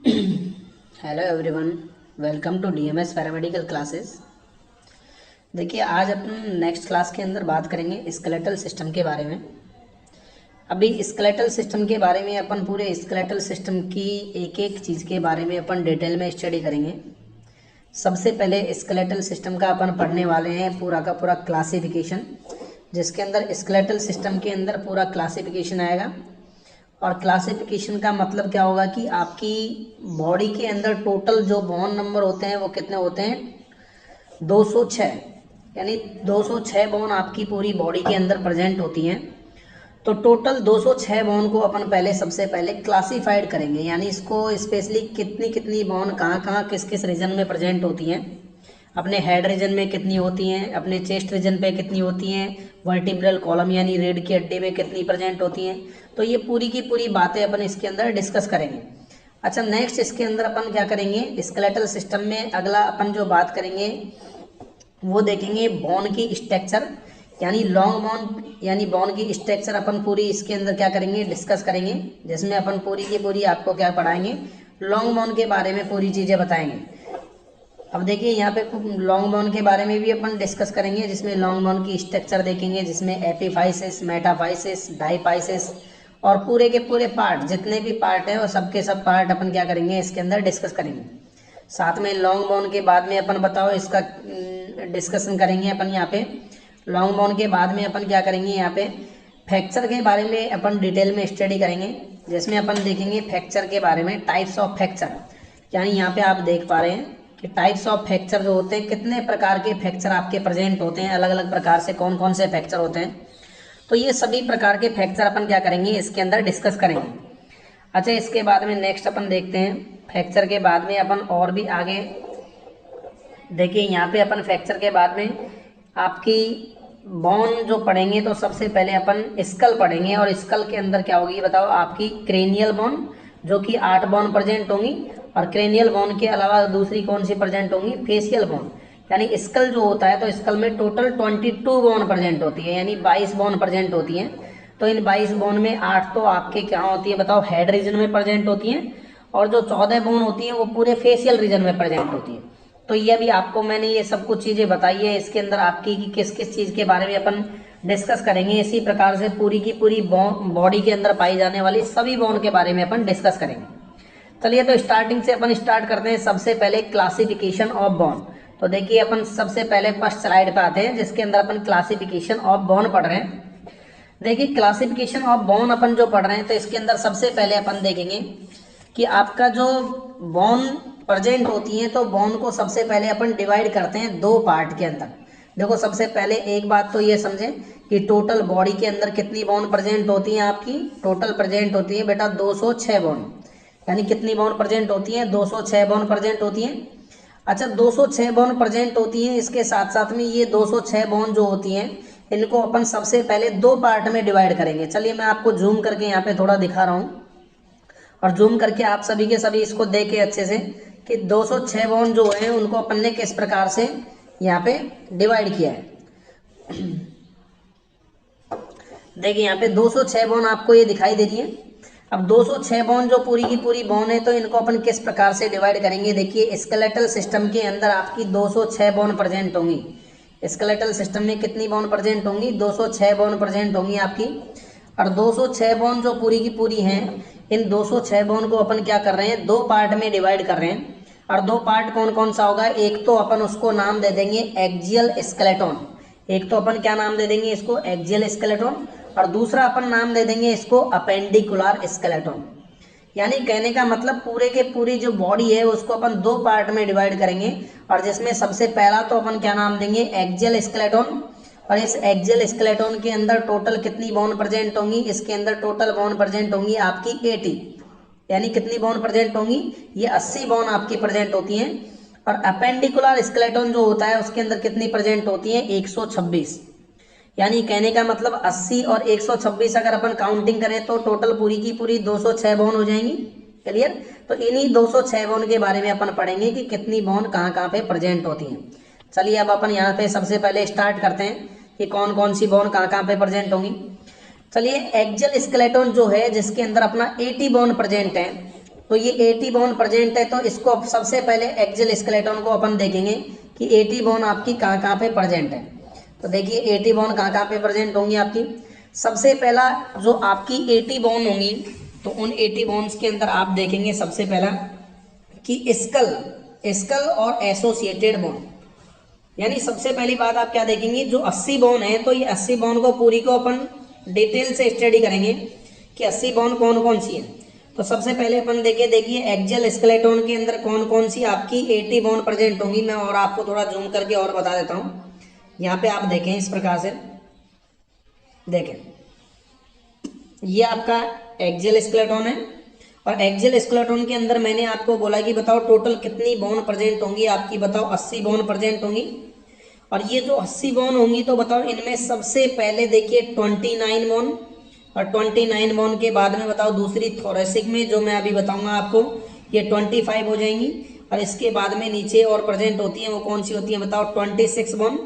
Hello everyone, welcome to DMS paramedical classes. देखिए, आज अपन next class के अंदर बात करेंगे स्केलेटल सिस्टम के बारे में। अभी स्केलेटल सिस्टम के बारे में अपन पूरे स्केलेटल सिस्टम की एक एक चीज़ के बारे में अपन डिटेल में स्टडी करेंगे। सबसे पहले स्केलेटल सिस्टम का अपन पढ़ने वाले हैं पूरा का पूरा क्लासिफिकेशन, जिसके अंदर स्केलेटल सिस्टम के अंदर पूरा क्लासिफिकेशन आएगा। और क्लासिफिकेशन का मतलब क्या होगा कि आपकी बॉडी के अंदर टोटल जो बोन नंबर होते हैं वो कितने होते हैं, 206। यानी 206 बोन आपकी पूरी बॉडी के अंदर प्रेजेंट होती हैं। तो टोटल 206 बोन को अपन पहले सबसे पहले क्लासिफाइड करेंगे, यानी इसको स्पेशली कितनी कितनी बोन कहाँ कहाँ किस किस रीजन में प्रेजेंट होती हैं। अपने हेड रीजन में कितनी होती हैं, अपने चेस्ट रीजन पे कितनी होती हैं, वर्टिब्रल कॉलम यानी रीढ़ की हड्डी में कितनी प्रेजेंट होती हैं। तो ये पूरी की पूरी बातें अपन इसके अंदर डिस्कस करेंगे। अच्छा, नेक्स्ट इसके अंदर अपन क्या करेंगे, स्केलेटल सिस्टम में अगला अपन जो बात करेंगे वो देखेंगे बोन की स्ट्रक्चर, यानी लॉन्ग बोन यानी बोन की स्ट्रक्चर अपन पूरी इसके अंदर क्या करेंगे, डिस्कस करेंगे, जिसमें अपन पूरी की पूरी आपको क्या पढ़ाएंगे, लॉन्ग बोन के बारे में पूरी चीज़ें बताएंगे। अब देखिए, यहाँ पे लॉन्ग बोन के बारे में भी अपन डिस्कस करेंगे, जिसमें लॉन्ग बोन की स्ट्रक्चर देखेंगे, जिसमें एपिफाइसिस, मेटाफाइसिस, डाइफाइसिस और पूरे के पूरे पार्ट जितने भी पार्ट हैं वो सबके सब पार्ट अपन क्या करेंगे इसके अंदर डिस्कस करेंगे। साथ में लॉन्ग बोन के बाद में अपन बताओ इसका डिस्कशन करेंगे अपन यहाँ पे। लॉन्ग बोन के बाद में अपन क्या करेंगे, यहाँ पे फ्रैक्चर के बारे में अपन डिटेल में स्टडी करेंगे, जिसमें अपन देखेंगे फ्रैक्चर के बारे में, टाइप्स ऑफ फ्रैक्चर। यानी यहाँ पे आप देख पा रहे हैं कि टाइप्स ऑफ फ्रैक्चर जो होते हैं, कितने प्रकार के फ्रैक्चर आपके प्रेजेंट होते हैं, अलग अलग प्रकार से कौन कौन से फ्रैक्चर होते हैं। तो ये सभी प्रकार के फ्रैक्चर अपन क्या करेंगे इसके अंदर डिस्कस करेंगे। अच्छा, इसके बाद में नेक्स्ट अपन देखते हैं फ्रैक्चर के बाद में अपन और भी आगे देखिए, यहाँ पे अपन फ्रैक्चर के बाद में आपकी बोन जो पढ़ेंगे तो सबसे पहले अपन स्कल पढ़ेंगे। और स्कल के अंदर क्या होगी बताओ, आपकी क्रेनियल बोन जो कि 8 बोन प्रेजेंट होंगी, और क्रेनियल बोन के अलावा दूसरी कौन सी प्रेजेंट होंगी, फेशियल बोन। यानी स्कल जो होता है तो स्कल में टोटल 22 बोन प्रेजेंट होती है, यानी 22 बोन प्रेजेंट होती हैं। तो इन 22 बोन में 8 तो आपके क्या होती है बताओ, हेड रीजन में प्रेजेंट होती हैं, और जो 14 बोन होती हैं वो पूरे फेशियल रीजन में प्रेजेंट होती है। तो ये भी आपको मैंने ये सब कुछ चीज़ें बताई है इसके अंदर आपकी कि किस किस चीज़ के बारे में अपन डिस्कस करेंगे। इसी प्रकार से पूरी की पूरी बॉडी के अंदर पाई जाने वाली सभी बोन के बारे में अपन डिस्कस करेंगे। चलिए, तो स्टार्टिंग से अपन स्टार्ट करते हैं। सबसे पहले क्लासिफिकेशन ऑफ बोन। तो देखिए, अपन सबसे पहले फर्स्ट स्लाइड पे आते हैं, जिसके अंदर अपन क्लासिफिकेशन ऑफ बोन पढ़ रहे हैं। देखिए, क्लासिफिकेशन ऑफ बोन अपन जो पढ़ रहे हैं तो इसके अंदर सबसे पहले अपन देखेंगे कि आपका जो बोन प्रेजेंट होती है तो बोन को सबसे पहले अपन डिवाइड करते हैं 2 पार्ट के अंदर। देखो, सबसे पहले एक बात तो ये समझें कि टोटल बॉडी के अंदर कितनी बोन प्रेजेंट होती है, आपकी टोटल प्रेजेंट होती है बेटा 206 बोन। यानी कितनी बोन प्रेजेंट होती है, 206 बोन प्रेजेंट होती है। अच्छा, 206 बोन प्रेजेंट होती है, इसके साथ साथ में ये 206 बोन जो होती हैं इनको अपन सबसे पहले 2 पार्ट में डिवाइड करेंगे। चलिए, मैं आपको जूम करके यहाँ पे थोड़ा दिखा रहा हूँ, और जूम करके आप सभी के सभी इसको देखें अच्छे से कि 206 बोन जो है उनको अपन ने किस प्रकार से यहाँ पे डिवाइड किया है। देखिए, यहाँ पे 206 बोन आपको ये दिखाई दे रही है। अब 206 बोन जो पूरी की पूरी बोन है तो इनको अपन किस प्रकार से डिवाइड करेंगे। देखिए, स्केलेटल सिस्टम के अंदर आपकी 206 बोन प्रेजेंट होंगी। स्केलेटल सिस्टम में कितनी बोन प्रेजेंट होंगी, 206 बोन प्रेजेंट होंगी आपकी। और 206 बोन जो पूरी की पूरी हैं, इन 206 बोन को अपन क्या कर रहे हैं, 2 पार्ट में डिवाइड कर रहे हैं। और 2 पार्ट कौन कौन सा होगा, एक तो अपन उसको नाम दे देंगे एक्जियल स्केलेटन। एक तो अपन क्या नाम दे देंगे इसको, एक्जियल स्केलेटन। और दूसरा अपन नाम दे देंगे इसको अपेंडिकुलर स्केलेटन। यानी कहने का मतलब पूरे के पूरी जो बॉडी है उसको अपन 2 पार्ट में डिवाइड करेंगे, और जिसमें सबसे पहला तो अपन क्या नाम देंगे, एक्जियल स्केलेटन। और इस एक्जियल स्केलेटन के अंदर टोटल कितनी बोन प्रेजेंट होंगी, इसके अंदर टोटल बोन प्रेजेंट होंगी आपकी 80। यानी कितनी बोन प्रेजेंट होंगी, ये 80 बोन आपकी प्रेजेंट होती हैं। और अपेंडिकुलर स्केलेटन जो होता है उसके अंदर कितनी प्रेजेंट होती है, 126। यानी कहने का मतलब 80 और 126 अगर अपन काउंटिंग करें तो टोटल पूरी की पूरी 206 बोन हो जाएंगी। क्लियर। तो इन्हीं 206 बोन के बारे में अपन पढ़ेंगे कि कितनी बोन कहाँ कहाँ पे प्रेजेंट होती हैं। चलिए, अब अपन यहाँ पे सबसे पहले स्टार्ट करते हैं कि कौन कौन सी बोन कहाँ कहाँ पे प्रेजेंट होंगी। चलिए, एक्जियल स्केलेटन जो है जिसके अंदर अपना 80 बोन प्रेजेंट है, तो ये 80 बॉन्ड प्रेजेंट है, तो इसको सबसे पहले एक्सियल स्केलेटन को अपन देखेंगे कि 80 बॉन्ड आपकी कहाँ कहाँ पे प्रेजेंट है। तो देखिए 80 बॉन्ड कहाँ कहाँ पे प्रेजेंट होंगी आपकी। सबसे पहला जो आपकी 80 बॉन्ड होंगी, तो उन 80 बॉन्ड्स के अंदर आप देखेंगे सबसे पहला कि स्कल और एसोसिएटेड बॉन्ड। यानी सबसे पहली बात आप क्या देखेंगे, जो 80 बॉन्ड है, तो ये 80 बॉन्ड को पूरी को अपन डिटेल से स्टडी करेंगे कि 80 बॉन्ड कौन कौन सी है। तो सबसे पहले अपन देखिए एक्सियल स्केलेटन के अंदर कौन कौन सी आपकी 80 बॉन्ड प्रेजेंट होंगी। मैं और आपको थोड़ा जूम करके और बता देता हूँ। यहाँ पे आप देखें इस प्रकार से, देखें ये आपका एक्सियल स्केलेटन है, और एक्सियल स्केलेटन के अंदर मैंने आपको बोला कि बताओ टोटल कितनी बॉन्ड प्रेजेंट होंगी आपकी, बताओ 80 बॉन्ड प्रेजेंट होंगी। और ये जो 80 बॉन्ड होंगी, तो बताओ इनमें सबसे पहले देखिए 29 बॉन्ड, और 29 बॉन्ड के बाद में बताओ दूसरी थोरेसिक में जो मैं अभी बताऊंगा आपको, ये 25 हो जाएंगी। और इसके बाद में नीचे और प्रेजेंट होती हैं, वो कौन सी होती है बताओ 26 बॉन्ड।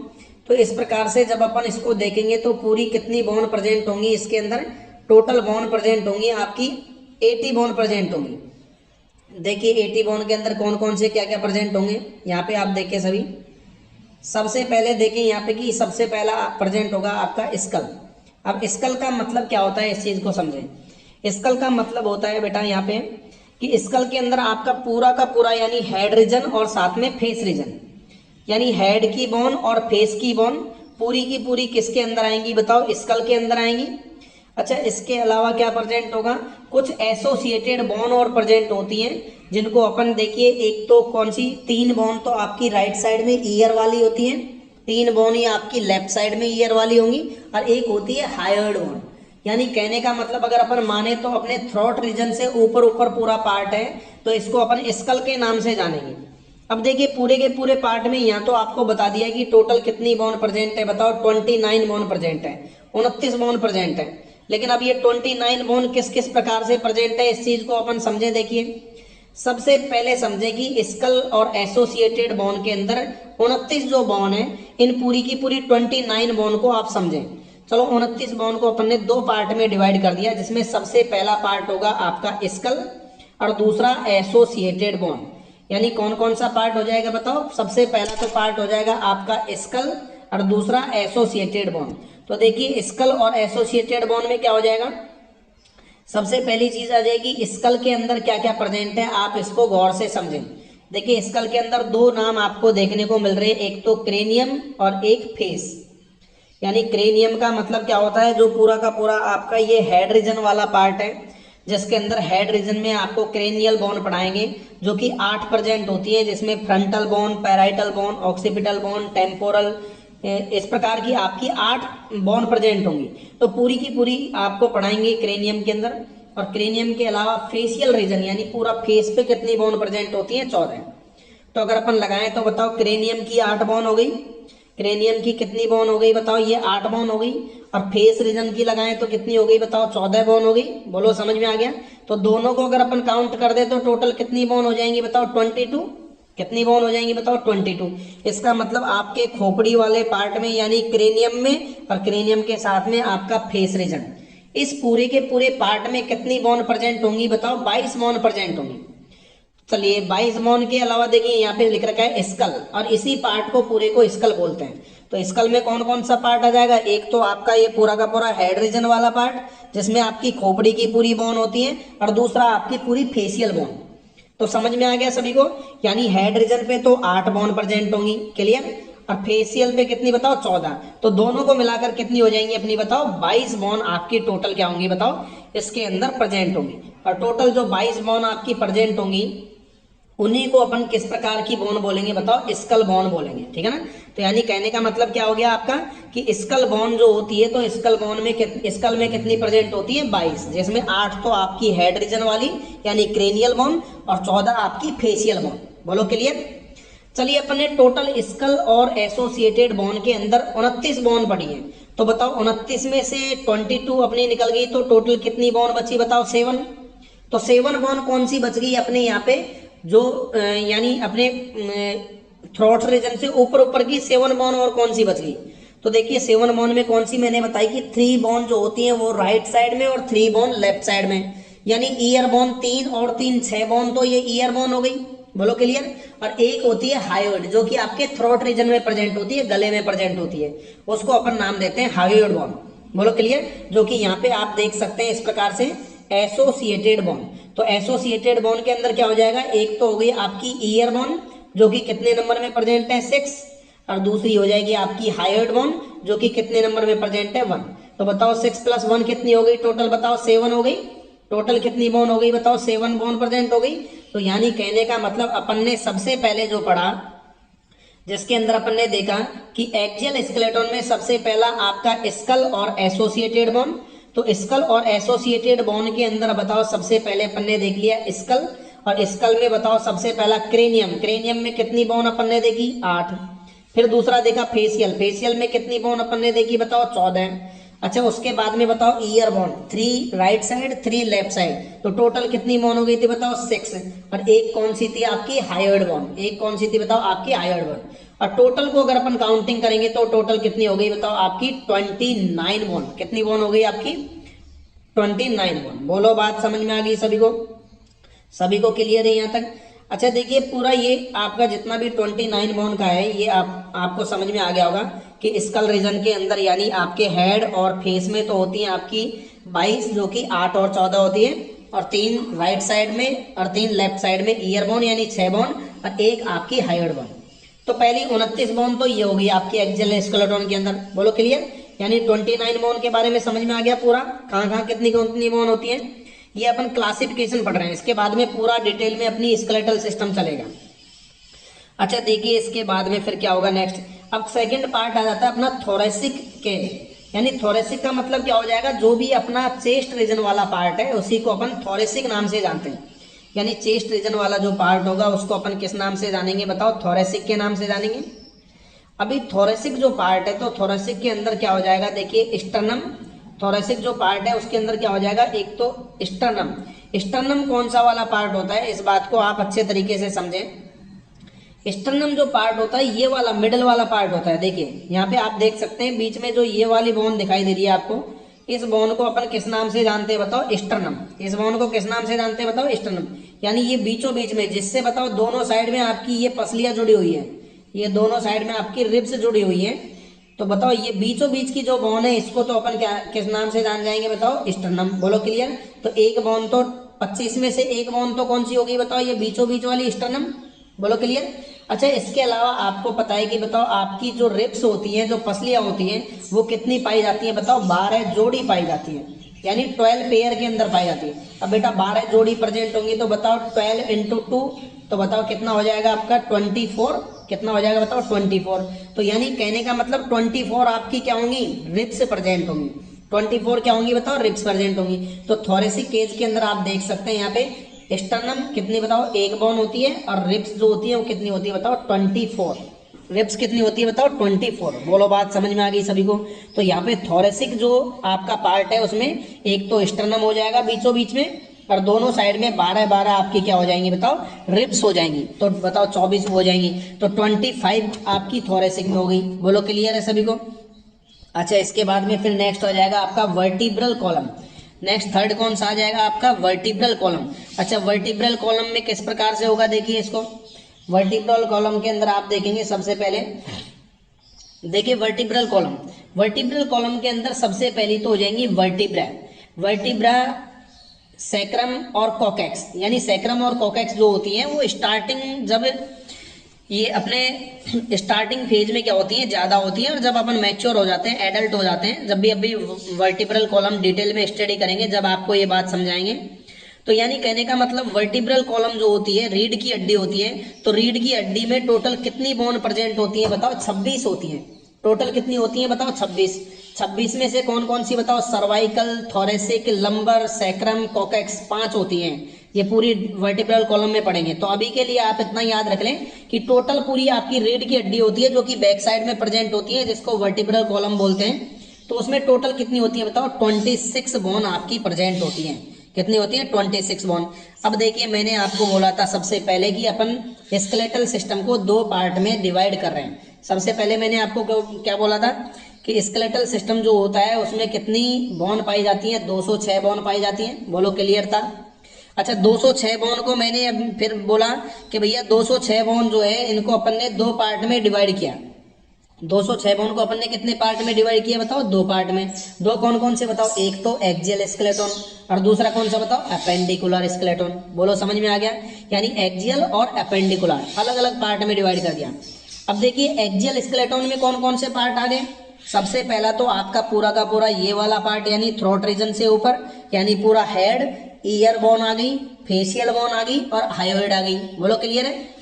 तो इस प्रकार से जब अपन इसको देखेंगे तो पूरी कितनी बॉन्ड प्रेजेंट होंगी, इसके अंदर टोटल बॉन्ड प्रेजेंट होंगी आपकी 80 बॉन्ड प्रेजेंट होंगी। देखिए 80 बॉन्ड के अंदर कौन कौन से क्या क्या प्रेजेंट होंगे, यहाँ पे आप देखिए सभी। सबसे पहले देखिए यहाँ पे कि सबसे पहला प्रेजेंट होगा आपका स्कल। अब स्कल का मतलब क्या होता है, इस चीज को समझें। स्कल का मतलब होता है बेटा यहाँ पे कि स्कल के अंदर आपका पूरा का पूरा यानी हेड रीजन और साथ में फेस रीजन, यानी हेड की बोन और फेस की बोन पूरी की पूरी किसके अंदर आएंगी बताओ, स्कल के अंदर आएंगी। अच्छा, इसके अलावा क्या प्रेजेंट होगा, कुछ एसोसिएटेड बोन और प्रेजेंट होती हैं, जिनको अपन देखिए एक तो कौन सी, 3 बोन तो आपकी राइट साइड में ईयर वाली होती हैं, 3 बोन ही आपकी लेफ्ट साइड में ईयर वाली होंगी, और एक होती है हायर्ड बोन। यानी कहने का मतलब अगर अपन माने तो अपने थ्रोट रीजन से ऊपर ऊपर पूरा पार्ट है, तो इसको अपन स्कल के नाम से जानेंगे। अब देखिए पूरे के पूरे पार्ट में यहाँ तो आपको बता दिया कि टोटल कितनी बोन प्रेजेंट है बताओ, 29 बोन प्रेजेंट है, 29 बोन प्रेजेंट है। लेकिन अब ये 29 बोन किस किस प्रकार से प्रेजेंट है, इस चीज को अपन समझे। देखिए सबसे पहले समझे कि स्कल और एसोसिएटेड बोन के अंदर 29 जो बोन है, इन पूरी की पूरी 29 बोन को आप समझें। चलो 29 बोन को अपन ने 2 पार्ट में डिवाइड कर दिया, जिसमें सबसे पहला पार्ट होगा आपका स्कल और दूसरा एसोसिएटेड बोन। यानी कौन कौन सा पार्ट हो जाएगा बताओ, सबसे पहला तो पार्ट हो जाएगा आपका स्कल और दूसरा एसोसिएटेड बोन। तो देखिए स्कल और एसोसिएटेड बोन में क्या हो जाएगा, सबसे पहली चीज आ जाएगी स्कल के अंदर क्या क्या प्रेजेंट है, आप इसको गौर से समझें। देखिए स्कल के अंदर 2 नाम आपको देखने को मिल रहे हैं, एक तो क्रेनियम और एक फेस। यानी क्रेनियम का मतलब क्या होता है, जो पूरा का पूरा आपका ये हेड रीजन वाला पार्ट है, जिसके अंदर हेड रीजन में आपको क्रेनियल बोन पढ़ाएंगे, जो कि 8 प्रेजेंट होती है, जिसमें frontal bone, parietal bone, occipital bone, temporal, इस प्रकार की आपकी 8 बोन प्रेजेंट होंगी। तो पूरी की पूरी आपको पढ़ाएंगे क्रेनियम के अंदर। और क्रेनियम के अलावा फेशियल रीजन यानी पूरा फेस पे कितनी बोन प्रेजेंट होती है, 14। तो अगर अपन लगाएं तो बताओ क्रेनियम की 8 बोन हो गई, क्रेनियम की कितनी बोन हो गई बताओ, ये 8 बोन हो गई। और फेस रीजन की लगाएं तो कितनी हो गई बताओ, 14 बोन हो गई। बोलो समझ में आ गया। तो दोनों को अगर अपन काउंट कर दे तो टोटल कितनी बोन हो जाएंगी बताओ, 22। कितनी बोन हो जाएंगी बताओ, 22। इसका मतलब आपके खोपड़ी वाले पार्ट में यानी क्रेनियम में, और क्रेनियम के साथ में आपका फेस रीजन, इस पूरे के पूरे पार्ट में कितनी बोन प्रेजेंट होंगी बताओ, 22 बोन प्रेजेंट होंगी। चलिए 22 बोन के अलावा देखिए यहाँ पे लिख रखा है स्कल, और इसी पार्ट को पूरे को स्कल बोलते हैं। तो स्कल में कौन कौन सा पार्ट आ जाएगा, एक तो आपका ये पूरा का पूरा हेड रीजन वाला पार्ट, जिसमें आपकी खोपड़ी की पूरी बोन होती है, और दूसरा आपकी पूरी फेशियल बोन। तो समझ में आ गया सभी को। यानी हेड रीजन पे तो 8 बोन प्रेजेंट होंगी, क्लियर। और फेशियल पे कितनी बताओ, 14। तो दोनों को मिलाकर कितनी हो जाएंगी अपनी बताओ, 22 बोन आपकी टोटल क्या होंगी बताओ, इसके अंदर प्रेजेंट होंगी। और टोटल जो 22 बोन आपकी प्रेजेंट होंगी, उन्हीं को अपन किस प्रकार की बोन बोलेंगे बताओ, स्कल बोन बोलेंगे, ठीक है ना। तो यानी कहने का मतलब क्या हो गया आपका कि स्कल बोन जो होती है, तो स्कल बोन में स्कल में कितनी प्रेजेंट होती है, 22, जिसमें 8 तो आपकी हेड रीजन वाली यानी क्रेनियल बोन, और 14 आपकी फेशियल बोन। बोलो क्लियर। चलिए अपन ने टोटल स्कल और एसोसिएटेड बोन के अंदर 29 बोन पढ़ी है। तो बताओ 29 में से 22 अपनी निकल गई, तो टोटल कितनी बोन बची बताओ, 7। तो 7 बोन कौन सी बच गई अपने यहाँ पे, जो यानी अपने थ्रोट रीजन से ऊपर ऊपर की 7 बोन और कौन सी बच गई। तो देखिए 7 बोन में कौन सी मैंने बताई कि 3 बोन जो होती हैं वो राइट साइड में और 3 बोन लेफ्ट साइड में। यानी ईयर बोन 3 और 3 6 बोन, तो ये ईयर बोन हो गई, बोलो क्लियर। और एक होती है हायोइड जो कि आपके थ्रोट रीजन में प्रेजेंट होती है, गले में प्रेजेंट होती है, उसको अपन नाम देते हैं हायोइड बोन, बोलो क्लियर। जो कि यहाँ पे आप देख सकते हैं इस प्रकार से एसोसिएटेड बोन। तो एसोसिएटेड बोन के अंदर क्या हो जाएगा, एक तो हो गई आपकी ईयर बोन जो कि कितने नंबर में प्रेजेंट है 6, और दूसरी हो जाएगी आपकी हायोइड बोन जो कि कितने नंबर में प्रेजेंट है 1। तो बताओ 6 + 1 कितनी हो गई टोटल, बताओ 7 हो गई। टोटल कितनी बोन हो गई बताओ, 7 बोन प्रेजेंट हो गई। तो यानी कहने का मतलब अपन ने सबसे पहले जो पढ़ा, जिसके अंदर अपन ने देखा कि एक्सियल स्केलेटन में सबसे पहला आपका स्कल और एसोसिएटेड बोन। तो स्कल और एसोसिएटेड बोन के अंदर बताओ सबसे पहले अपन ने देख लिया स्कल, और स्कल में बताओ सबसे पहला क्रेनियम, क्रेनियम में कितनी बोन अपन ने देखी 8। फिर दूसरा देखा फेशियल, फेशियल में कितनी बोन अपन ने देखी बताओ 14। अच्छा उसके बाद में बताओ year bone 3 right side 3 left side, तो टोटल कितनी बोन हो गई थी बताओ 6। और एक कौन सी थी आपकी हायोइड बोन, एक कौन सी थी बताओ आपकी हायोइड बोन। और टोटल को अगर अपन काउंटिंग करेंगे तो टोटल कितनी हो गई बताओ आपकी 29 बोन। कितनी बोन हो गई आपकी 29 बोन। बोलो बात समझ में आ गई सभी को, सभी को क्लियर है यहाँ तक। अच्छा देखिए पूरा ये आपका जितना भी 29 बोन का है ये आपको समझ में आ गया होगा कि स्कल रीजन के अंदर यानी आपके हेड और फेस में तो होती है आपकी 22 जो कि 8 और 14 होती है, और 3 राइट साइड में और 3 लेफ्ट साइड में ईयर बोन यानी 6 बोन, और एक आपकी हायोइड बोन। तो पहली 29 बोन तो ये होगी आपकी एक्सियल स्केलेटन के अंदर, बोलो क्लियर। यानी 29 बोन के बारे में समझ में आ गया पूरा, कहाँ कहाँ कितनी कितनी बोन होती है। ये अपन क्लासिफिकेशन पढ़ रहे हैं, इसके बाद में पूरा डिटेल में अपनी स्केलेटल सिस्टम चलेगा। अच्छा देखिए इसके बाद में फिर क्या होगा नेक्स्ट, अब सेकंड पार्ट आ जाता है अपना थोरेसिक के, यानी थोरेसिक का मतलब क्या हो जाएगा, जो भी अपना चेस्ट रीजन वाला पार्ट है उसी को अपन थोरेसिक नाम से जानते हैं। यानी चेस्ट रीजन वाला जो पार्ट होगा उसको अपन किस नाम से जानेंगे बताओ, थोरेसिक के नाम से जानेंगे। अभी थोरेसिक जो पार्ट है तो थोरेसिक के अंदर क्या हो जाएगा, देखिए स्टर्नम, थोरेसिक जो पार्ट है उसके अंदर क्या हो जाएगा, एक तो स्टर्नम। स्टर्नम कौन सा वाला पार्ट होता है इस बात को आप अच्छे तरीके से समझें। स्टर्नम जो पार्ट होता है ये वाला मिडल वाला पार्ट होता है। देखिए यहाँ पे आप देख सकते हैं बीच में जो ये वाली बोन दिखाई दे रही है आपको, इस बोन को अपन किस नाम से जानते हैं बताओ, स्टर्नम। इस बोन को किस नाम से जानते हैं बताओ, स्टर्नम। यानी ये बीचों बीच में जिससे बताओ दोनों साइड में आपकी ये पसलियां जुड़ी हुई है, ये दोनों साइड में आपकी रिब्स जुड़ी हुई है, तो बताओ ये बीचों बीच की जो बोन है इसको तो अपन क्या किस नाम से जान जाएंगे बताओ, स्टर्नम। बोलो क्लियर। तो एक बोन तो 25 में से एक बोन तो कौन सी होगी बताओ, ये बीचों बीच वाली स्टर्नम। बोलो क्लियर। अच्छा इसके अलावा आपको पता है कि बताओ आपकी जो रिब्स होती हैं, जो पसलियां होती हैं, वो कितनी पाई जाती है बताओ, 12 जोड़ी पाई जाती है, यानी 12 पेयर के अंदर पाई जाती है। अब बेटा 12 जोड़ी प्रेजेंट होंगी तो बताओ 12 × 2, तो बताओ कितना हो जाएगा आपका 24। कितना हो जाएगा बताओ 24। तो यानी कहने का मतलब 24 आपकी क्या होंगी, रिब्स प्रेजेंट होंगी। 24 क्या होंगी बताओ, रिब्स प्रेजेंट होंगी। तो थोरेसिक केज के अंदर आप देख सकते हैं यहाँ पे स्टर्नम कितनी बताओ, एक बोन होती है, और रिब्स जो होती है वो कितनी होती है बताओ 24। रिब्स कितनी होती है बताओ 24। बोलो बात समझ में आ गई सभी को। तो यहाँ पे थोरेसिक जो आपका पार्ट है उसमें एक तो स्टर्नम हो जाएगा बीचों बीच में, और दोनों साइड में 12 आपकी क्या हो जाएंगी बताओ, रिब्स हो जाएंगी। तो बताओ 24 हो जाएंगी, तो 25 आपकी थोरेसिक में हो गई। बोलो क्लियर है सभी को। अच्छा इसके बाद में फिर नेक्स्ट हो जाएगा आपका वर्टिब्रल कॉलम। नेक्स्ट थर्ड कौन सा आ जाएगा आपका, वर्टिब्रल कॉलम। अच्छा वर्टिब्रल कॉलम में किस प्रकार से होगा, देखिए इसको। वर्टिब्रल कॉलम के अंदर आप देखेंगे सबसे पहले, देखिए वर्टिब्रल कॉलम, वर्टिब्रल कॉलम के अंदर सबसे पहली तो हो जाएंगी वर्टिब्रा। वर्टिब्रा सैक्रम और कोकैक्स, यानी सैक्रम और कोकैक्स जो होती हैं वो स्टार्टिंग जब ये अपने स्टार्टिंग फेज में क्या होती है, ज्यादा होती है, और जब अपन मैच्योर हो जाते हैं, एडल्ट हो जाते हैं, जब भी अभी वर्टिब्रल कॉलम डिटेल में स्टडी करेंगे जब आपको ये बात समझाएंगे। तो यानी कहने का मतलब वर्टिब्रल कॉलम जो होती है रीढ़ की हड्डी होती है, तो रीढ़ की हड्डी में टोटल कितनी बोन प्रेजेंट होती है बताओ, 26 होती है। टोटल कितनी होती है बताओ 26। 26 में से कौन कौन सी बताओ, सर्वाइकल, थोरेसिक, लंबर, सैक्रम, कोकैक्स 5 होती हैं। ये पूरी वर्टिब्रल कॉलम में पढ़ेंगे। तो अभी के लिए आप इतना याद रख लें कि टोटल पूरी आपकी रीढ़ की हड्डी होती है जो कि बैक साइड में प्रेजेंट होती है, जिसको वर्टिब्रल कॉलम बोलते हैं। तो उसमें टोटल कितनी होती है बताओ, 26 बोन आपकी प्रेजेंट होती है। कितनी होती है 26 बोन। अब देखिए मैंने आपको बोला था सबसे पहले कि अपन स्केलेटल सिस्टम को 2 पार्ट में डिवाइड कर रहे हैं। सबसे पहले मैंने आपको क्या बोला था कि स्केलेटल सिस्टम जो होता है उसमें कितनी बोन पाई जाती है, 206 बोन पाई जाती हैं। बोलो क्लियर था। अच्छा 206 बोन को मैंने अब फिर बोला कि भैया 206 बोन जो है इनको अपन ने दो पार्ट में डिवाइड किया। 206 बोन को अपन ने कितने पार्ट में डिवाइड किया बताओ, दो पार्ट में। दो कौन कौन से बताओ, एक तो एक्सियल स्केलेटन और दूसरा कौन सा बताओ, अपेंडिकुलर स्केलेटन। बोलो समझ में आ गया, यानी एक्सियल और अपेंडिकुलर अलग अलग पार्ट में डिवाइड कर दिया। अब देखिए एक्सियल स्केलेटन में कौन कौन से पार्ट आ गए। सबसे पहला तो आपका पूरा का पूरा ये वाला पार्ट यानी थ्रोट रीजन से ऊपर, यानी पूरा हेड, ईयर बोन आ गई, फेशियल बोन आ गई और हायोइड आ गई। बोलो क्लियर है।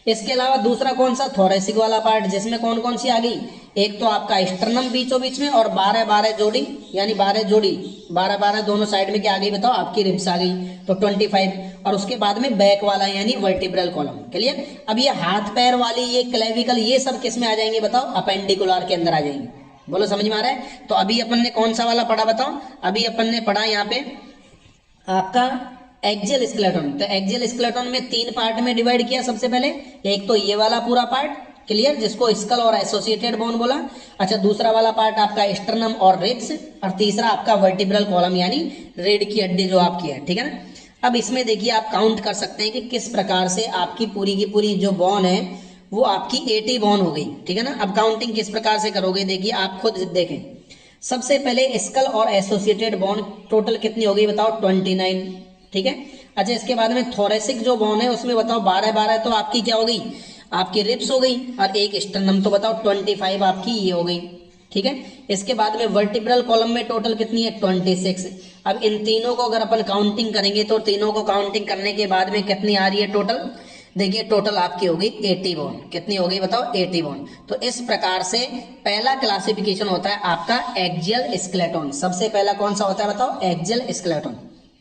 इसके अलावा दूसरा कौन सा, थोरेसिक वाला पार्ट, जिसमें कौन कौन सी आ गई, एक तो आपका स्टर्नम बीचों बीच में और 12 जोड़ी, यानी 12 जोड़ी 12 दोनों साइड में क्या आ गई बताओ, आपकी रिब्स आ गई, तो 25। और उसके बाद में बैक वाला यानी वर्टिब्रल कॉलम। क्लियर। अब ये हाथ पैर वाली, ये क्लेविकल, ये सब किस में आ जाएंगे बताओ, अपेंडिकुलर के अंदर आ जाएंगे। बोलो समझ में आ रहा है। तो अभी अपन ने कौन सा वाला पढ़ा बताओ, अभी अपन ने पढ़ा यहाँ पे आपका एक्सियल स्केलेटन। तो एक्सियल स्केलेटन में तीन पार्ट में डिवाइड किया। सबसे पहले एक तो ये वाला पूरा पार्ट, क्लियर, जिसको स्कल और एसोसिएटेड बोन बोला। अच्छा दूसरा वाला पार्ट आपका स्टर्नम और रिब्स, और तीसरा आपका वर्टिब्रल कॉलम यानी रीढ़ की हड्डी जो आपकी है, ठीक है ना। अब इसमें देखिए आप काउंट कर सकते हैं कि किस प्रकार से आपकी पूरी की पूरी जो बोन है वो आपकी 80 बोन हो गई, ठीक है ना। अब काउंटिंग किस प्रकार से करोगे, देखिए आप खुद देखें। सबसे पहले स्कल और एसोसिएटेड बोन टोटल कितनी हो गई बताओ, 29, ठीक है। अच्छा इसके बाद में थोरेसिक जो बोन है उसमें बताओ 12 तो आपकी क्या हो गई, आपकी रिब्स हो गई, और एक स्टर्नम, तो बताओ 25 आपकी ये हो गई, ठीक है। इसके बाद में वर्टिब्रल कॉलम में टोटल कितनी है, 26। अब इन तीनों को अगर अपन काउंटिंग करेंगे तो तीनों को काउंटिंग करने के बाद में कितनी आ रही है टोटल, देखिए टोटल आपकी हो गई 80 बोन। कितनी हो गई बताओ, 80 बोन। तो इस प्रकार से पहला क्लासिफिकेशन होता है आपका एक्सियल स्केलेटन। सबसे पहला कौन सा होता है बताओ, एक्सियल स्केलेटन।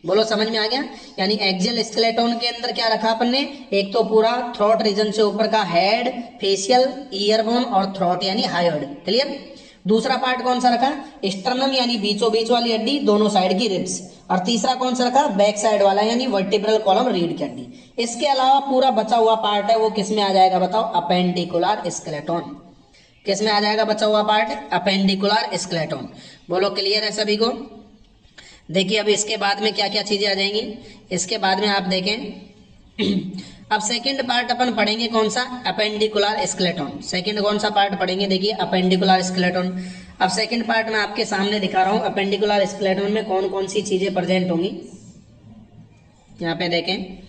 बोलो समझ में आ गया। यानी एक्सियल स्केलेटन के अंदर क्या रखा अपन ने, एक तो पूरा थ्रोट रीजन से ऊपर का हेड, फेशियल, ईयर बोन और थ्रोट यानी हायोइड। क्लियर। दूसरा पार्ट कौन सा रखा, स्टर्नम यानी बीचों बीच वाली हड्डी, दोनों साइड की रिब्स, और तीसरा कौन सा रखा, बैक साइड वाला यानी वर्टिब्रल कॉलम, रीढ़ की हड्डी। इसके अलावा पूरा बचा हुआ पार्ट है वो किस में आ जाएगा बताओ, अपेंडिकुलर स्केलेटन। किस में आ जाएगा बचा हुआ पार्ट, अपेंडिकुलर स्केलेटन। बोलो क्लियर है सभी को। देखिए अब इसके बाद में क्या क्या चीजें आ जाएंगी, इसके बाद में आप देखें। अब सेकंड पार्ट अपन पढ़ेंगे कौन सा, अपेंडिकुलर स्केलेटन। सेकंड कौन सा पार्ट पढ़ेंगे, देखिए अपेंडिकुलर स्केलेटन। अब सेकंड पार्ट में आपके सामने दिखा रहा हूं अपेंडिकुलर स्केलेटन में कौन कौन सी चीजें प्रेजेंट होंगी, यहाँ पे देखें।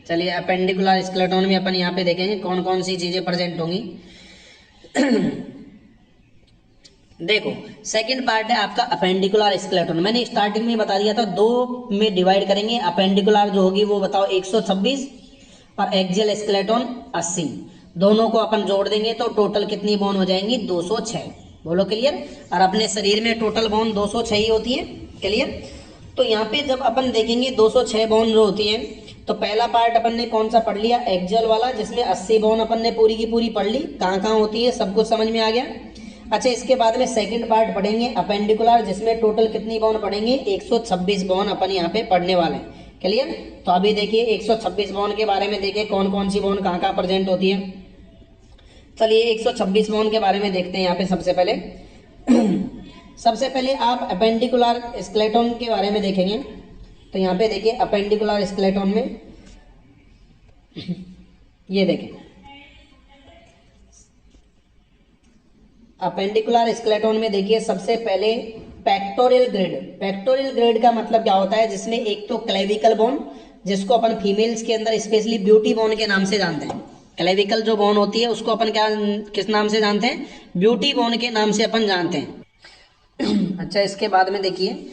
चलिए अपेंडिकुलर स्केलेटन में अपन यहाँ पे देखेंगे कौन कौन सी चीजें प्रेजेंट होंगी। देखो सेकंड पार्ट है आपका अपेंडिकुलर स्केलेटन। मैंने स्टार्टिंग में बता दिया था दो में डिवाइड करेंगे। अपेंडिकुलर जो होगी वो बताओ 126 और एक्सियल स्केलेटन 80। दोनों को अपन जोड़ देंगे तो टोटल कितनी बोन हो जाएंगी, 206। बोलो क्लियर। और अपने शरीर में टोटल बोन 206 ही होती है। क्लियर। तो यहाँ पे जब अपन देखेंगे 206 बोन जो होती है, तो पहला पार्ट अपन ने कौन सा पढ़ लिया, एक्सियल वाला, जिसमें 80 बोन अपन ने पूरी की पूरी पढ़ ली, कहाँ कहाँ होती है सब कुछ समझ में आ गया। अच्छा इसके बाद में सेकंड पार्ट पढ़ेंगे अपेंडिकुलर, जिसमें टोटल कितनी बोन पढ़ेंगे, 126 बोन अपन यहाँ पे पढ़ने वाले हैं। क्लियर। तो अभी देखिए 126 बोन के बारे में देखिए कौन कौन सी बोन कहाँ कहाँ प्रेजेंट होती है। चलिए 126 बोन के बारे में देखते हैं यहाँ पे। सबसे पहले आप अपेंडिकुलर स्केलेटन के बारे में देखेंगे। तो यहाँ पे देखिए अपेंडिकुलर स्केलेटन में ये देखें, अपेंडिकुलर स्केलेटन में देखिए सबसे पहले पेक्टोरियल ग्रिड। पेक्टोरियल ग्रिड का मतलब क्या होता है, जिसमें एक तो क्लेविकल बोन, जिसको अपन फीमेल्स के अंदर स्पेशली ब्यूटी बोन के नाम से जानते हैं। क्लेविकल जो बोन होती है उसको अपन क्या किस नाम से जानते हैं, ब्यूटी बोन के नाम से अपन जानते हैं। अच्छा इसके बाद में देखिए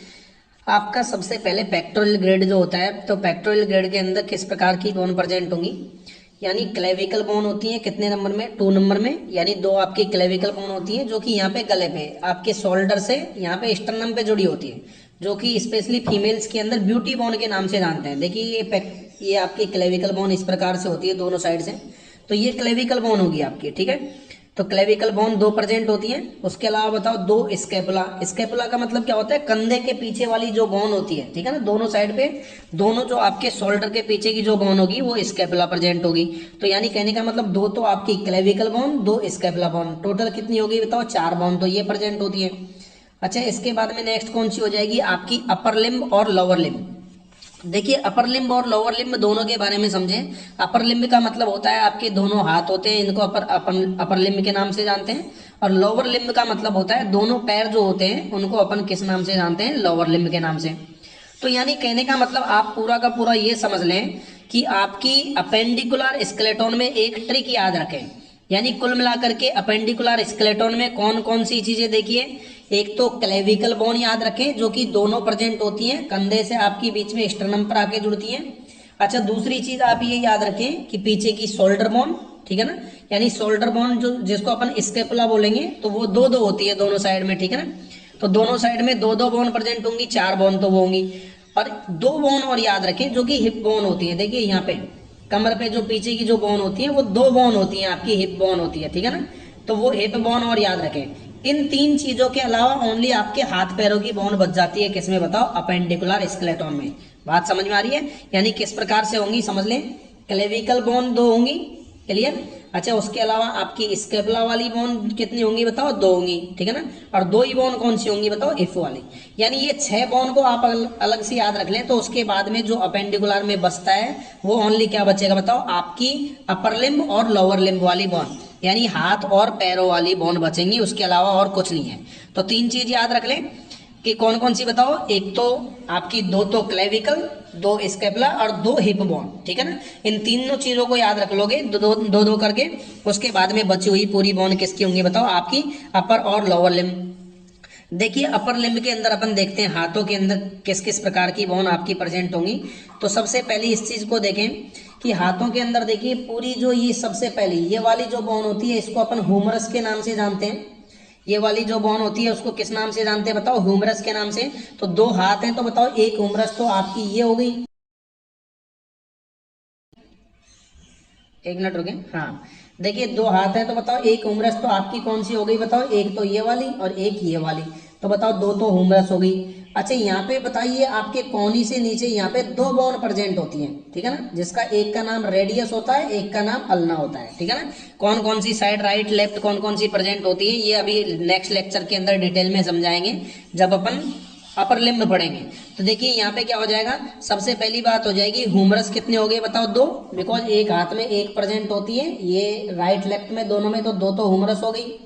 आपका सबसे पहले पेक्टोरियल ग्रिड जो होता है, तो पेक्टोरियल ग्रिड के अंदर किस प्रकार की बोन प्रेजेंट होंगी, यानी क्लेविकल बोन होती है कितने नंबर में, 2 नंबर में, यानी 2 आपकी क्लेविकल बोन होती है जो कि यहाँ पे गले पे आपके शोल्डर से यहाँ पे स्टर्नम पे जुड़ी होती है, जो कि स्पेशली फीमेल्स के अंदर ब्यूटी बोन के नाम से जानते हैं। देखिए ये आपकी क्लेविकल बोन इस प्रकार से होती है दोनों साइड से, तो ये क्लेविकल बोन होगी आपकी, ठीक है। तो क्लेविकल बोन 2 प्रेजेंट होती हैं। उसके अलावा बताओ 2 स्कैपुला। स्कैपुला का मतलब क्या होता है, कंधे के पीछे वाली जो बोन होती है, ठीक है ना, दोनों साइड पे, दोनों जो आपके शोल्डर के पीछे की जो बोन होगी वो स्कैपुला प्रेजेंट होगी। तो यानी कहने का मतलब 2 तो आपकी clavicle bone, 2 scapula bone, total कितनी होगी बताओ, 4 बोन तो ये प्रेजेंट होती है। अच्छा, इसके बाद में नेक्स्ट कौन सी हो जाएगी आपकी, अपर लिम्ब और लोअर लिम्ब। देखिए अपर लिम्ब और लोअर लिम्ब दोनों के बारे में समझें। अपर लिम्ब का मतलब होता है आपके दोनों हाथ होते हैं, इनको अपर लिम्ब के नाम से जानते हैं। और लोअर लिम्ब का मतलब होता है दोनों पैर जो होते हैं उनको अपन किस नाम से जानते हैं, लोअर लिम्ब के नाम से। तो यानी कहने का मतलब आप पूरा का पूरा ये समझ लें कि आपकी अपेंडिकुलर स्केलेटन में एक ट्रिक याद रखें। यानी कुल मिलाकर के अपेंडिकुलर स्केलेटन में कौन कौन सी चीजें देखिए, एक तो क्लेविकल बोन याद रखें जो कि दोनों प्रेजेंट होती हैं, कंधे से आपकी बीच में स्टर्नम पर आके जुड़ती हैं। अच्छा, दूसरी चीज आप ये याद रखें कि पीछे की शोल्डर बोन, ठीक है ना, यानी शोल्डर बोन जो जिसको अपन स्केपुला बोलेंगे, तो वो 2-2 होती है दोनों साइड में, ठीक है ना। तो दोनों साइड में 2-2 बोन प्रेजेंट होंगी, 4 बोन तो वो होंगी। और 2 बोन और याद रखें जो कि हिप बोन होती है। देखिए यहाँ पे कमर पे जो पीछे की जो बोन होती है वो 2 बोन होती है, आपकी हिप बोन होती है, ठीक है ना। तो वो हिप बोन और याद रखें। इन 3 चीजों के अलावा ओनली आपके हाथ पैरों की बोन बच जाती है, किसमें बताओ, अपेंडिकुलर स्केलेटन में। बात समझ में आ रही है, यानी किस प्रकार से होंगी समझ लें। क्लेविकल बोन 2 होंगी, क्लियर। अच्छा, उसके अलावा आपकी स्केपुला वाली बोन कितनी होंगी बताओ, 2 होंगी, ठीक है ना। और 2 ही बोन कौन सी होंगी बताओ, हिप वाली। यानी ये 6 बोन को आप अलग से याद रख लें। तो उसके बाद में जो अपेंडिकुलर में बचता है वो ओनली क्या बचेगा बताओ, आपकी अपर लिम्ब और लोअर लिम्ब वाली बोन, यानी हाथ और पैरों वाली बोन बचेंगी, उसके अलावा और कुछ नहीं है। तो 3 चीज याद रख लें कि कौन कौन सी बताओ, एक तो आपकी 2 तो क्लेविकल, 2 स्केपुला और 2 हिप बोन, ठीक है ना। इन तीनों चीजों को याद रख लोगे दो दो करके, उसके बाद में बची हुई पूरी बोन किसकी होंगी बताओ, आपकी अपर और लोअर लिम्ब। देखिए अपर लिम्ब के अंदर अपन देखते हैं हाथों के अंदर किस किस प्रकार की बोन आपकी प्रेजेंट होंगी। तो सबसे पहले इस चीज को देखें कि हाथों के अंदर देखिए पूरी जो ये सबसे पहली ये वाली जो बोन होती है इसको अपन ह्यूमरस के नाम से जानते हैं। ये वाली जो बोन होती है उसको किस नाम से जानते हैं बताओ, ह्यूमरस के नाम से। तो 2 हाथ हैं तो बताओ एक ह्यूमरस तो आपकी ये हो गई, एक मिनट रुके, हाँ। देखिए 2 हाथ है तो बताओ एक ह्यूमरस तो आपकी कौन सी हो गई बताओ, एक तो ये वाली और एक ये वाली। तो बताओ 2 तो ह्यूमरस हो गई। अच्छा, यहाँ पे बताइए आपके कोहनी से नीचे यहाँ पे 2 बोन प्रेजेंट होती हैं, ठीक है ना, जिसका एक का नाम रेडियस होता है, एक का नाम अल्ना होता है, ठीक है ना। कौन कौन सी साइड, राइट लेफ्ट, कौन कौन सी प्रेजेंट होती है ये अभी नेक्स्ट लेक्चर के अंदर डिटेल में समझाएंगे जब अपन अपर लिम्ब पढ़ेंगे। तो देखिए यहाँ पे क्या हो जाएगा, सबसे पहली बात हो जाएगी ह्यूमरस कितने हो गए बताओ, 2, बिकॉज एक हाथ में एक प्रेजेंट होती है, ये राइट लेफ्ट में दोनों में, तो 2 तो ह्यूमरस हो गई।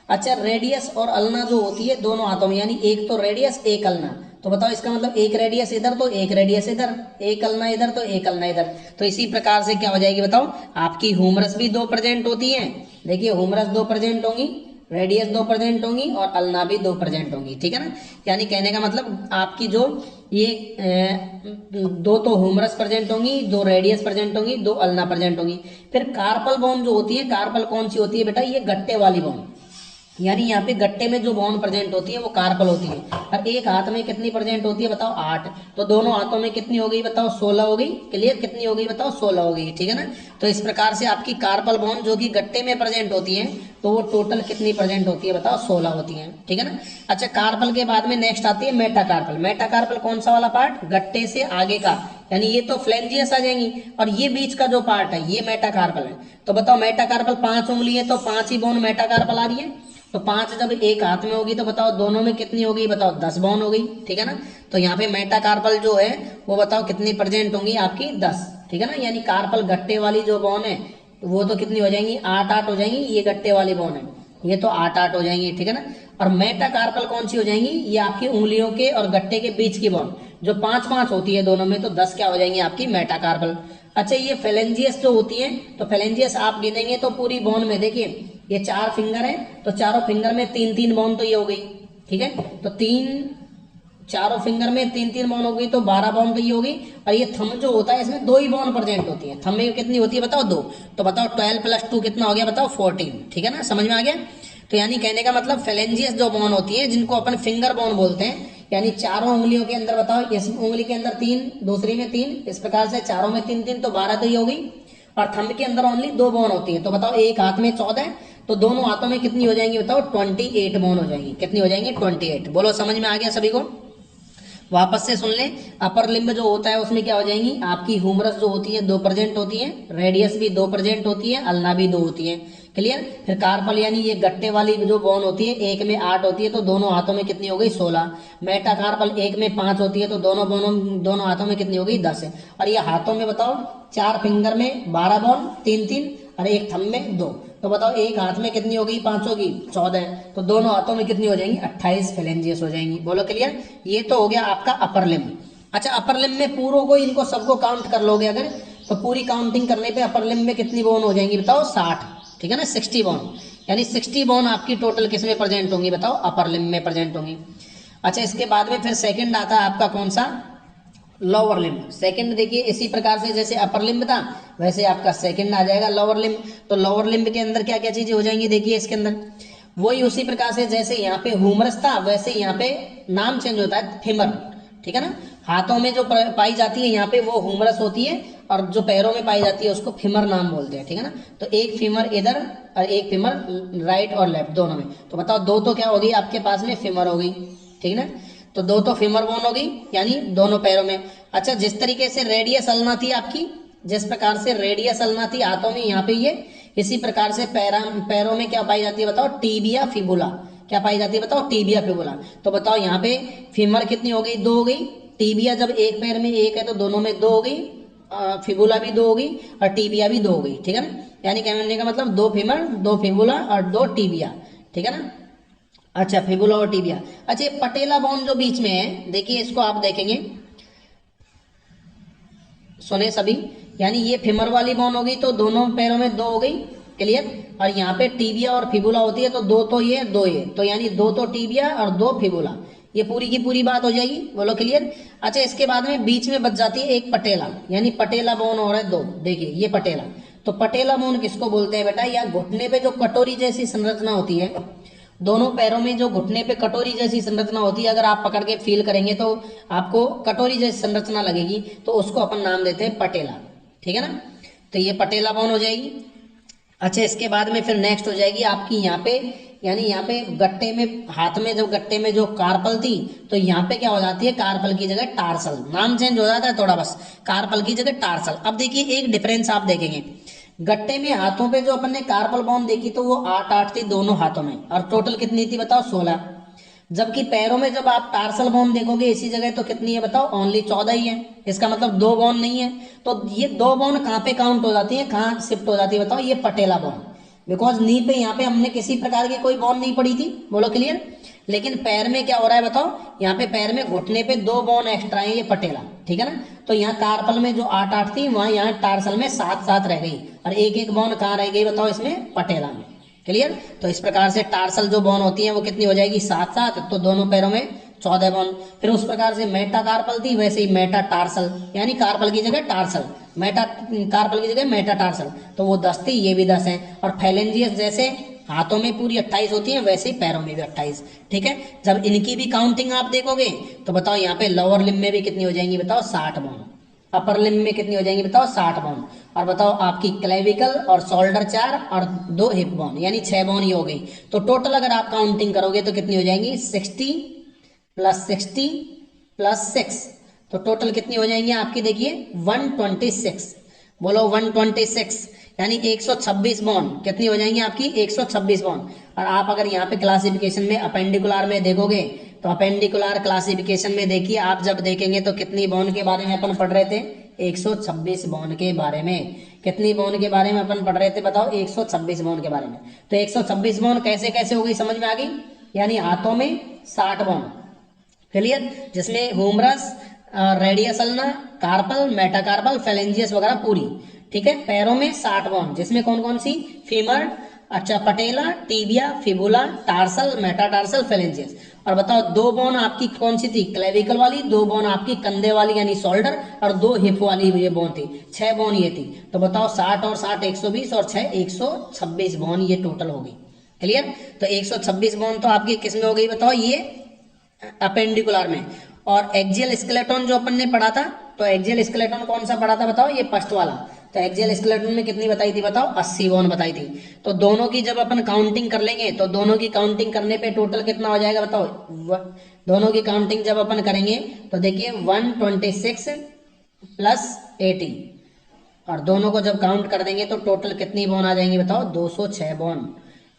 अच्छा, रेडियस और अल्ना जो होती है दोनों हाथों में, यानी एक तो रेडियस एक अल्ना। तो बताओ इसका मतलब एक रेडियस इधर तो एक रेडियस इधर, एक अल्ना इधर तो एक अल्ना इधर। तो इसी प्रकार से क्या हो जाएगी बताओ, आपकी ह्यूमरस भी 2 प्रेजेंट होती है। देखिए ह्यूमरस 2 प्रेजेंट होंगी, रेडियस 2 प्रेजेंट होंगी और अल्ना भी 2 प्रेजेंट होंगी, ठीक है ना। यानी कहने का मतलब आपकी जो ये 2 तो ह्यूमरस प्रेजेंट होंगी, 2 रेडियस प्रेजेंट होंगी, 2 अल्ना प्रेजेंट होंगी। फिर कार्पल बोन जो होती है, कार्पल कौन सी होती है बेटा, ये गट्टे वाली बोन, यानी यहाँ पे गट्टे में जो बोन प्रेजेंट होती है वो कार्पल होती है। और एक हाथ में कितनी प्रेजेंट होती है बताओ, 8। तो दोनों हाथों में कितनी हो गई बताओ, 16 हो गई, क्लियर। कितनी हो गई बताओ, 16 हो गई, ठीक है ना। तो इस प्रकार से आपकी कार्पल बोन जो कि गट्टे में प्रेजेंट होती है तो वो टोटल कितनी प्रेजेंट होती है बताओ, 16 होती है, ठीक है ना। अच्छा, कार्पल के बाद में नेक्स्ट आती है मेटाकार्पल। मेटाकार्पल कौन सा वाला पार्ट, गट्टे से आगे का, यानी ये तो फ्लेंजियस आ जाएंगी और ये बीच का जो पार्ट है ये मेटाकार्पल है। तो बताओ मेटाकार्पल 5 उंगली है तो 5 ही बोन मेटाकार्पल आ रही है। तो 5 जब एक हाथ में होगी तो बताओ दोनों में कितनी होगी बताओ, 10 बोन हो गई, ठीक है ना। तो यहाँ पे मेटाकार्पल जो है वो बताओ कितनी प्रेजेंट होंगी आपकी, 10, ठीक है ना। यानी कार्पल गट्टे वाली जो बोन है वो तो कितनी हो जाएंगी, 8-8 हो जाएंगी। ये गट्टे वाली बोन है, ये तो 8-8 हो जाएंगी, ठीक है ना। और मेटाकार्पल कौन सी हो जाएंगी, ये आपकी उंगलियों के और गट्टे के बीच की बोन जो 5-5 होती है दोनों में, तो 10 क्या हो जाएंगी आपकी मेटाकार्पल। अच्छा, ये फेलेंजियस जो होती है, तो फेलेंजियस आप गिनेंगे तो पूरी बोन में देखिए ये 4 फिंगर है तो चारों फिंगर में 3-3 बोन तो ये हो गई, ठीक है। तो चारों फिंगर में 3-3 बोन हो गई तो 12 बोन तो ये होगी। और ये थंब जो होता है इसमें 2 ही बोन प्रेजेंट होती है, थंब में कितनी होती है बताओ, 2। तो बताओ 12 + 2 कितना हो गया बताओ, 14, ठीक है ना, समझ में आ गया। तो यानी कहने का मतलब फेलेंजियस जो बोन होती है जिनको अपन फिंगर बोन बोलते हैं, यानी चारों उंगलियों के अंदर बताओ, इस उंगली के अंदर 3, दूसरी में 3, इस प्रकार से चारों में 3-3 तो 12 तो ही हो गई। और थंब के अंदर ओनली 2 बोन होती है। तो बताओ एक हाथ में 14 तो दोनों हाथों में कितनी हो जाएंगी बताओ, 28 बोन हो जाएंगी। कितनी हो जाएंगी, 28। बोलो समझ में आ गया सभी को? वापस से सुन लें, अपर लिम्ब जो होता है उसमें क्या हो जाएंगी, आपकी ह्यूमरस जो होती है 2 प्रेजेंट होती है, रेडियस भी 2 प्रेजेंट होती है, अल्ना भी 2 होती है। क्लियर? फिर कार्पल यानी ये गट्टे वाली जो बोन होती है, एक में 8 होती है तो दोनों हाथों में कितनी हो गई, 16। मेटाकार्पल एक में 5 होती है तो दोनों हाथों में कितनी हो गई, 10 है। और ये हाथों में बताओ 4 फिंगर में 12 बोन, 3 और एक थंब में 2। तो बताओ एक हाथ में कितनी हो गई, 5 होगी, 14। तो दोनों हाथों में कितनी हो जाएंगी, 28 फेलेंजियस हो जाएंगी। बोलो क्लियर? ये तो हो गया आपका अपर लिम्ब। अच्छा, अपर लिम्ब में पूरों को इनको सबको काउंट कर लोगे अगर, तो पूरी काउंटिंग करने पे अपर लिम्ब में कितनी बोन हो जाएंगी बताओ, 60। ठीक है ना, 60 बोन। यानी 60 बोन आपकी टोटल किस में प्रेजेंट होंगी बताओ, अपर लिम्ब में प्रेजेंट होंगी। अच्छा, इसके बाद में फिर सेकंड आता है आपका कौन सा, लोअर लिम्ब। सेकंड देखिए इसी प्रकार से जैसे अपर लिम्ब था वैसे आपका सेकंड आ जाएगा लोअर लिम्ब। तो लोअर लिम्ब के अंदर क्या क्या चीजें हो जाएंगी, देखिए इसके अंदर वही उसी प्रकार से जैसे यहाँ पे ह्यूमरस था वैसे यहाँ पे नाम चेंज होता है, फीमर। ठीक है ना, हाथों में जो पाई जाती है यहाँ पे वो ह्यूमरस होती है, और जो पैरों में पाई जाती है उसको फीमर नाम बोलते हैं। ठीक है ना, तो एक फीमर इधर और एक फीमर राइट और लेफ्ट दोनों में। तो बताओ दो तो क्या होगी आपके पास में, फीमर हो गई। ठीक है ना, तो दो तो फीमर बोन हो गई यानी दोनों पैरों में। अच्छा, जिस तरीके से रेडियस अल्ना थी आपकी, जिस प्रकार से रेडियस अल्ना थी हाथों में यहाँ पे ये, इसी प्रकार से पैरों में क्या पाई जाती है बताओ, टीबिया फिबुला। क्या पाई जाती है बताओ, टीबिया फिबुला। तो बताओ यहाँ पे फीमर कितनी हो गई, 2 हो गई। टीबिया जब एक पैर में 1 है तो दोनों में 2 हो गई, फिबुला भी 2 हो गई और टीबिया भी 2 हो गई। ठीक है ना, यानी कहने का मतलब 2 फीमर 2 फिबुला और 2 टीबिया। ठीक है ना, अच्छा फिबुला और टीबिया। अच्छा, ये पटेला बोन जो बीच में है देखिए, इसको आप देखेंगे, सुने सभी, यानी ये फीमर वाली बोन होगी तो दोनों पैरों में 2 हो गई। क्लियर? और यहाँ पे टीबिया और फिबुला होती है तो 2 तो ये 2 ये, तो यानी 2 तो टीबिया और 2 फिबुला। ये पूरी की पूरी बात हो जाएगी। बोलो क्लियर? अच्छा, इसके बाद में बीच में बच जाती है एक पटेला, यानी पटेला बोन हो रहा है 2। देखिए ये पटेला, तो पटेला बोन किसको बोलते हैं बेटा, या घुटने पे जो कटोरी जैसी संरचना होती है, दोनों पैरों में जो घुटने पे कटोरी जैसी संरचना होती है, अगर आप पकड़ के फील करेंगे तो आपको कटोरी जैसी संरचना लगेगी, तो उसको अपन नाम देते हैं पटेला। ठीक है ना, तो ये पटेला बोन हो जाएगी। अच्छा, इसके बाद में फिर नेक्स्ट हो जाएगी आपकी यहाँ पे, यानी यहाँ पे गट्टे में, हाथ में जब गट्टे में जो कार्पल थी तो यहाँ पे क्या हो जाती है, कार्पल की जगह टार्सल। नाम चेंज हो जाता है थोड़ा बस, कार्पल की जगह टार्सल। अब देखिए एक डिफरेंस आप देखेंगे, गट्टे में हाथों पे जो अपन ने कार्पल बोन देखी तो वो 8 थी दोनों हाथों में, और टोटल कितनी थी बताओ, 16। जबकि पैरों में जब आप टार्सल बोन देखोगे इसी जगह तो कितनी है बताओ, ओनली 14 ही है। इसका मतलब 2 बोन नहीं है। तो ये 2 बोन कहाँ पे काउंट हो जाती है, कहाँ शिफ्ट हो जाती है बताओ, ये पटेला बोन। बिकॉज नी पे यहाँ पे हमने किसी प्रकार की कोई बोन नहीं पड़ी थी। बोलो क्लियर? लेकिन पैर में क्या हो रहा है बताओ, यहाँ पे पैर में घुटने पे 2 बोन एक्स्ट्रा है, ये पटेला। ठीक है ना, तो यहाँ कार्पल में जो 8 थी वहां यहाँ टार्सल में 7 रह गई, और एक एक बोन कहाँ रह गई बताओ, इसमें पटेला में। क्लियर? तो इस प्रकार से टार्सल जो बोन होती है वो कितनी हो जाएगी, 7, तो दोनों पैरों में 14 बोन। फिर उस प्रकार से मेटा कार्पल थी वैसे ही मेटा टार्सल, यानी कार्पल की जगह टार्सल, मेटा कार्पल की जगह मेटा टार्सल, तो वो 10 थी, ये भी 10 है। और फैलेंजियस जैसे हाथों में पूरी 28 होती है वैसे ही पैरों में भी 28। ठीक है, जब इनकी भी काउंटिंग आप देखोगे तो बताओ यहाँ पे लोअर लिम्ब में भी कितनी हो जाएंगी बताओ, 60 बोन। अपर लिम्ब में कितनी हो जाएंगी बताओ, 60 बोन। और बताओ आपकी क्लेविकल और शोल्डर 4 और 2 हिप बोन, यानी 6 बोन ही हो गई। तो टोटल अगर आप काउंटिंग करोगे तो कितनी हो जाएंगी, 60 + 60 + 6, तो टोटल कितनी हो जाएंगी आपकी, देखिए 126। बोलो 126, यानी 126 बोन कितनी हो जाएंगी आपकी, 126 बोन। और आप अगर यहाँ पे क्लासिफिकेशन में अपेंडिकुलर में देखोगे तो अपेंडिकुलर क्लासिफिकेशन में देखिए, आप जब देखेंगे तो कितनी बोन के बारे में अपन पढ़ रहे थे, 126 बोन के बारे में। कितनी बोन के बारे में अपन पढ़ रहे थे बताओ, 126 बोन के बारे में। तो 126 बोन कैसे कैसे हो गई समझ में आ गई, यानी हाथों में 60 बोन। क्लियर? जिसमें humerus, radius ulna, carpal, metacarpal, phalanges वगैरह पूरी। ठीक है, पैरों में 60 बोन, जिसमें कौन कौन सी, फीमर, अच्छा पटेला, टीबिया, फिबुला, टार्सल, मेटाटार्सल, फेलेंजियस। और बताओ 2 बोन आपकी कौन सी थी, क्लेविकल वाली, 2 बोन आपकी कंधे वाली यानी शोल्डर, और 2 हिप वाली ये बोन थी, 6 बोन ये थी। तो बताओ 60 और 60 120 और 6 126 बोन ये टोटल हो गई। क्लियर? तो 126 बोन तो आपकी किस में हो गई बताओ, ये अपेंडिकुलर में। और एक्सियल स्केलेटन जो अपन ने पढ़ा था, तो एक्सियल स्केलेटन कौन सा पढ़ा था बताओ, ये फर्स्ट वाला, तो एक्सियल स्केलेटन में कितनी बताई थी बताओ, 80 बोन बताई थी। तो दोनों की जब अपन काउंटिंग कर लेंगे तो दोनों की काउंटिंग करने पे टोटल कितना हो जाएगा बताओ, दोनों की काउंटिंग जब अपन करेंगे तो देखिए 126 प्लस 80, और दोनों को जब काउंट कर देंगे तो टोटल कितनी बोन आ जाएंगी बताओ, 206 बोन।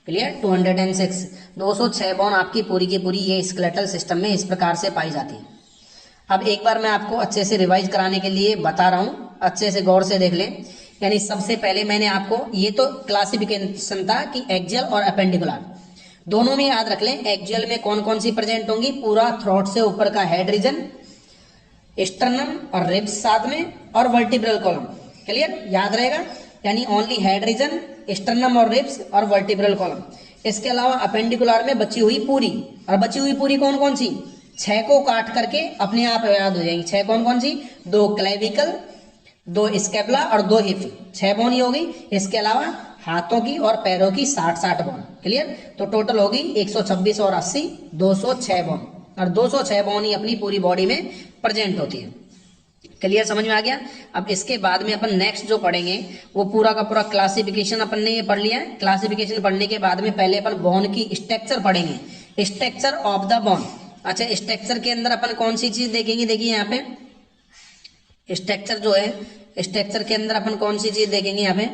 क्लियर, 206, 206 बोन आपकी पूरी की पूरी ये स्केलेटल सिस्टम में इस प्रकार से पाई जाती है। अब एक बार मैं आपको अच्छे से रिवाइज कराने के लिए बता रहा हूँ, अच्छे से गौर से देख लें। यानी सबसे पहले मैंने आपको, ये तो क्लासिफिकेशन था कि एक्सियल और अपेंडिकुलर दोनों में याद रख लें। एक्सियल में कौन कौन सी प्रेजेंट होंगी, पूरा थ्रोट से ऊपर का हेड रीजन, स्टर्नम और रिब्स साथ में, और वर्टिब्रल कॉलम। क्लियर, याद रहेगा, यानी ओनली हेड रीजन, स्टर्नम और रिब्स और वर्टिब्रल कॉलम। इसके अलावा अपेंडिकुलर में बची हुई पूरी, और बची हुई पूरी कौन कौन सी, 6 को काट करके अपने आप याद हो जाएंगी। 6 कौन कौन सी, 2 क्लेविकल, 2 स्केपुला और 2 हिप, 6 बोन ही हो गई। इसके अलावा हाथों की और पैरों की 60 बोन। क्लियर, तो टोटल होगी 126 और 80, 206 बोन, और 206 बोन ही अपनी पूरी बॉडी में प्रेजेंट होती है। क्लियर, समझ में आ गया। अब इसके बाद में अपन नेक्स्ट जो पढ़ेंगे वो पूरा का पूरा क्लासिफिकेशन अपन ने ये पढ़ लिया है। क्लासिफिकेशन पढ़ने के बाद में पहले अपन बोन की स्ट्रक्चर पढ़ेंगे, स्ट्रक्चर ऑफ द बोन। अच्छा, स्ट्रक्चर के अंदर अपन कौन सी चीज देखेंगे, देखिए यहाँ पे स्ट्रक्चर जो है, स्ट्रक्चर के अंदर अपन कौन सी चीज देखेंगे यहाँ पे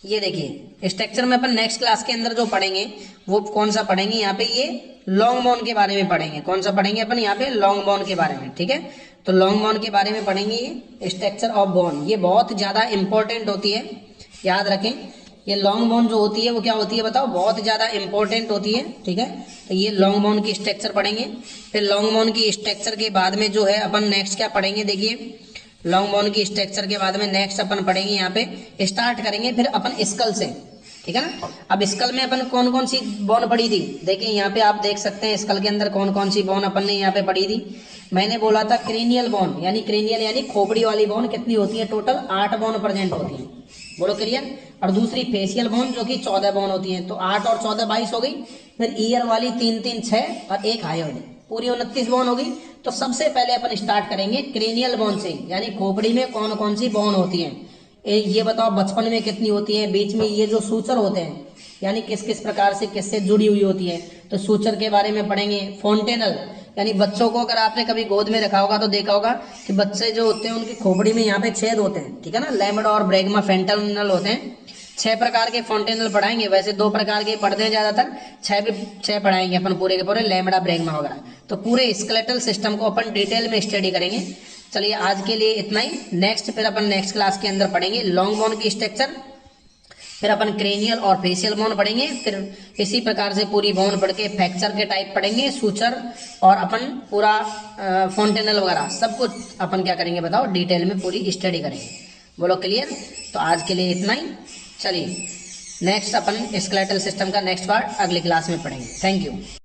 ये देखिए स्ट्रक्चर में अपन नेक्स्ट क्लास के अंदर जो पढ़ेंगे वो कौन सा पढ़ेंगे, यहाँ पे ये लॉन्ग बोन के बारे में पढ़ेंगे। कौन सा पढ़ेंगे अपन, यहाँ पे लॉन्ग बोन के बारे में। ठीक है, तो लॉन्ग बोन के बारे में पढ़ेंगे, ये स्ट्रक्चर ऑफ बोन, ये बहुत ज्यादा इंपॉर्टेंट होती है, याद रखें। ये लॉन्ग बोन जो होती है वो क्या होती है बताओ, बहुत ज्यादा इंपॉर्टेंट होती है। ठीक है, तो ये लॉन्ग बोन की स्ट्रक्चर पढ़ेंगे। फिर लॉन्ग बोन की स्ट्रक्चर के बाद में जो है अपन नेक्स्ट क्या पढ़ेंगे, देखिए लॉन्ग बोन की स्ट्रक्चर के बाद में नेक्स्ट अपन पढ़ेंगे, यहाँ पे स्टार्ट करेंगे फिर अपन स्कल से। ठीक है ना, अब स्कल में अपन कौन कौन सी बोन पढ़ी थी, देखिए यहाँ पे आप देख सकते हैं स्कल के अंदर कौन कौन सी बोन अपन ने यहाँ पे पढ़ी थी। मैंने बोला था क्रेनियल बोन, यानी क्रेनियल यानी खोपड़ी वाली बोन कितनी होती है, टोटल 8 बोन प्रेजेंट होती है, बोलो क्लियर। और दूसरी फेशियल बोन जो कि 14 बोन होती है, तो 8 और 14 22 हो गई। फिर ईयर वाली 3 3 6 और एक हायोइड, पूरी 29 बोन होगी। तो सबसे पहले अपन स्टार्ट करेंगे क्रेनियल बोन से, यानी खोपड़ी में कौन कौन सी बोन होती है ये बताओ, बचपन में कितनी होती है, बीच में ये जो सूचर होते हैं यानी किस किस प्रकार से किससे जुड़ी हुई होती है, तो सूचर के बारे में पढ़ेंगे। फोंटेनल, यानी बच्चों को अगर आपने कभी गोद में रखा होगा तो देखा होगा कि बच्चे जो होते हैं उनकी खोपड़ी में यहाँ पे छेद होते हैं। ठीक है ना, लैम्बडा और ब्रैगमा फेंटेनल होते हैं। 6 प्रकार के फोंटेनल पढ़ाएंगे, वैसे 2 प्रकार के पढ़ते हैं ज्यादातर, 6 पढ़ाएंगे अपन पूरे के पूरे, लैम्बडा ब्रैगमा वगैरह। तो पूरे स्केलेटल सिस्टम को अपन डिटेल में स्टडी करेंगे। चलिए आज के लिए इतना ही, नेक्स्ट फिर अपन नेक्स्ट क्लास के अंदर पढ़ेंगे लॉन्ग बोन की स्ट्रक्चर, फिर अपन क्रेनियल और फेशियल बोन पढ़ेंगे। फिर इसी प्रकार से पूरी बोन पढ़ के फ्रैक्चर के टाइप पढ़ेंगे, सूचर, और अपन पूरा फोंटेनल वगैरह सब कुछ अपन क्या करेंगे बताओ, डिटेल में पूरी स्टडी करेंगे। बोलो क्लियर। तो आज के लिए इतना ही, चलिए नेक्स्ट अपन स्केलेटल सिस्टम का नेक्स्ट पार्ट अगली क्लास में पढ़ेंगे। Thank you.